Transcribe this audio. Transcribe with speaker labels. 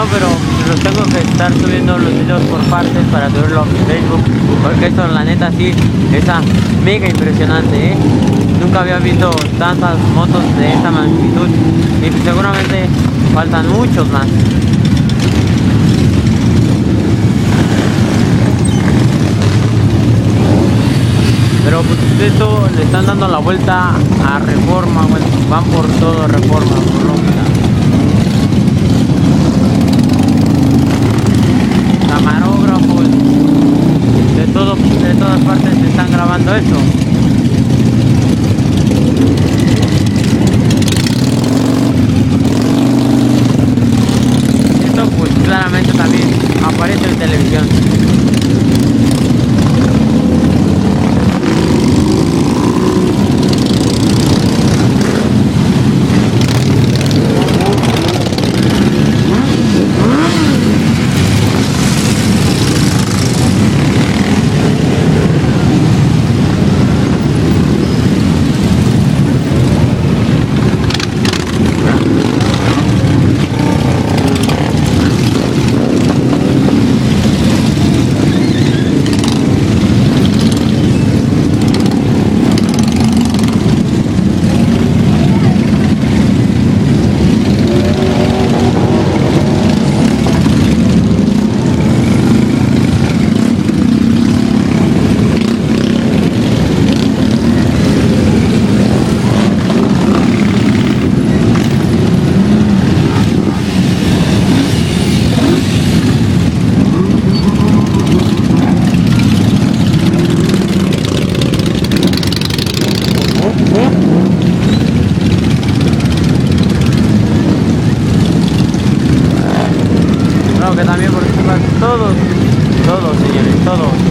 Speaker 1: No, pero los tengo que estar subiendo los videos por partes para subirlo a Facebook, porque esto la neta sí está mega impresionante, ¿eh? Nunca había visto tantas motos de esta magnitud y seguramente faltan muchos más. Pero pues esto le están dando la vuelta a Reforma, bueno, van por todo Reforma, por López. Camarógrafos de todas partes se están grabando esto. Esto pues claramente también aparece en televisión. Claro que también participan todos, señores, todos.